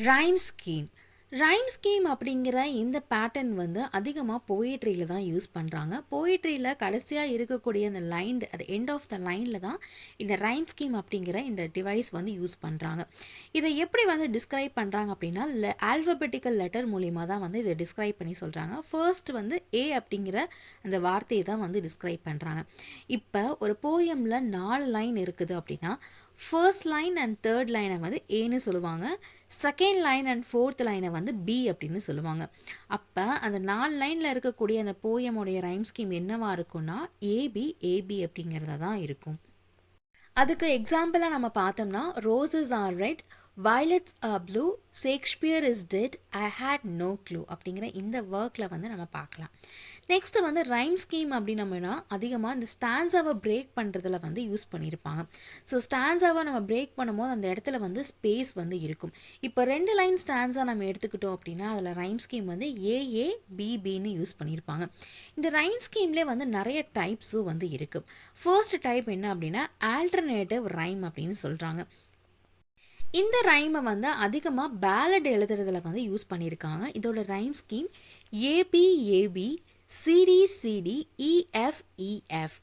Rhyme scheme. Rhyme scheme அப்படிங்கிற இந்த pattern வந்து அதிகமாக போயிட்ரியில் தான் யூஸ் பண்ணுறாங்க. போயிட்ரியில் கடைசியாக இருக்கக்கூடிய அந்த லைன், அது எண்ட் ஆஃப் த லைனில் தான் இந்த ரைம் ஸ்கீம் அப்படிங்கிற இந்த டிவைஸ் வந்து யூஸ் பண்ணுறாங்க. இதை எப்படி வந்து டிஸ்கிரைப் பண்ணுறாங்க அப்படின்னா, ஆல்ஃபபெட்டிக்கல் லெட்டர் மூலிமா தான் வந்து இதை டிஸ்கிரைப் பண்ணி சொல்கிறாங்க. ஃபர்ஸ்ட் வந்து ஏ அப்படிங்கிற அந்த வார்த்தையை தான் வந்து டிஸ்கிரைப் பண்ணுறாங்க. இப்போ ஒரு போயமில் 4 லைன் இருக்குது அப்படின்னா, ஃபர்ஸ்ட் லைன் அண்ட் தேர்ட் லைனை வந்து ஏன்னு சொல்லுவாங்க, செகண்ட் லைன் அண்ட் ஃபோர்த் லைனை வந்து பி அப்படின்னு சொல்லுவாங்க. அப்போ அந்த 4 லைனில் இருக்கக்கூடிய அந்த போயமுடைய ரைம் ஸ்கீம் என்னவா இருக்கும்னா ஏபி ஏபி அப்படிங்கிறதா தான் இருக்கும். அதுக்கு எக்ஸாம்பிளாக நம்ம பார்த்தோம்னா, roses are red, violets are blue, Shakespeare is dead, I hate no clue அப்படிங்கிற இந்த ஒர்க்கில் வந்து நம்ம பார்க்கலாம். நெக்ஸ்ட்டு வந்து ரைம் ஸ்கீம் அப்படின்னம்னா அதிகமாக இந்த ஸ்டான்ஸாவை பிரேக் பண்ணுறதுல வந்து யூஸ் பண்ணியிருப்பாங்க. ஸோ ஸ்டான்ஸாவை நம்ம பிரேக் பண்ணும்போது அந்த இடத்துல வந்து ஸ்பேஸ் வந்து இருக்கும். இப்போ 2 லைன் ஸ்டான்ஸாக நம்ம எடுத்துக்கிட்டோம் அப்படின்னா அதில் ரைம் ஸ்கீம் வந்து ஏஏ பிபின்னு யூஸ் பண்ணியிருப்பாங்க. இந்த ரைம் ஸ்கீம்லேயே வந்து நிறைய டைப்ஸும் வந்து இருக்குது. ஃபர்ஸ்ட் டைப் என்ன அப்படின்னா ஆல்டர்னேட்டிவ் ரைம் அப்படின்னு சொல்கிறாங்க. இந்த ரைமை வந்து அதிகமாக பேலட் எழுதுறதுல வந்து யூஸ் பண்ணியிருக்காங்க. இதோட rhyme scheme AB AB, CD CD, EF EF.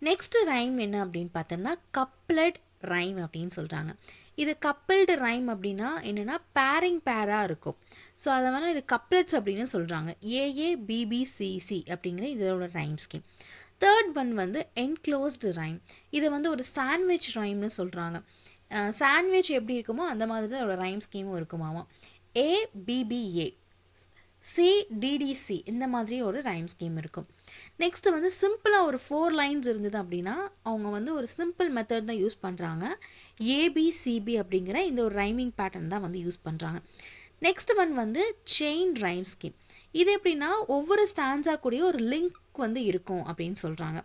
Next rhyme என்ன அப்படின்னு பார்த்தோம்னா கப்லட் ரைம் அப்படின்னு சொல்கிறாங்க. இது கப்பிள்டு ரைம் அப்படின்னா என்னென்னா பேராக இருக்கும். ஸோ அதை வந்து இது கப்லெட்ஸ் அப்படின்னு சொல்கிறாங்க. ஏஏ பிபிசிசி அப்படிங்கிற இதோட ரைம் ஸ்கீம். தேர்ட் ஒன் வந்து என்க்ளோஸ்டு ரைம். இதை வந்து ஒரு சாண்ட்விச் ரைம்னு சொல்கிறாங்க. சாண்ட்விச் எப்படி இருக்குமோ அந்த மாதிரி தான் அதோட ரைம் ஸ்கீமும் இருக்குமாமா. ஏபிபிஏ, சிடிடிசி இந்த மாதிரி ஒரு ரைம் ஸ்கீம் இருக்கும். நெக்ஸ்ட்டு வந்து சிம்பிளாக ஒரு 4 லைன்ஸ் இருந்தது அப்படின்னா அவங்க வந்து ஒரு சிம்பிள் மெத்தட் தான் யூஸ் பண்ணுறாங்க. ஏபிசிபி அப்படிங்கிற இந்த ஒரு ரைமிங் பேட்டர்ன் தான் வந்து யூஸ் பண்ணுறாங்க. நெக்ஸ்ட் ஒன் வந்து செயின் ரைம் ஸ்கீம். இது எப்படின்னா ஒவ்வொரு ஸ்டான்ஸாக கூடிய ஒரு லிங்க் வந்து இருக்கும் அப்படின்னு சொல்கிறாங்க.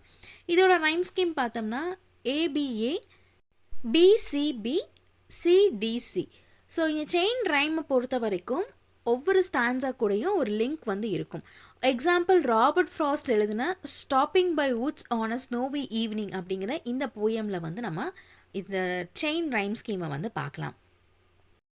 இதோட ரைம் ஸ்கீம் பார்த்தோம்னா ஏபிஏ பிசிபி சிடிசி. ஸோ இந்த செயின் ரைமை பொறுத்த வரைக்கும் ஒவ்வொரு ஸ்டான்ஸா கூடயும் ஒரு லிங்க் வந்து இருக்கும். எக்ஸாம்பிள் ராபர்ட் ஃப்ராஸ்ட் எழுதின stopping by woods on a snowy evening அப்படிங்கிற இந்த போயமில் வந்து நம்ம இந்த செயின் ரைம் ஸ்கீமை வந்து பார்க்கலாம்.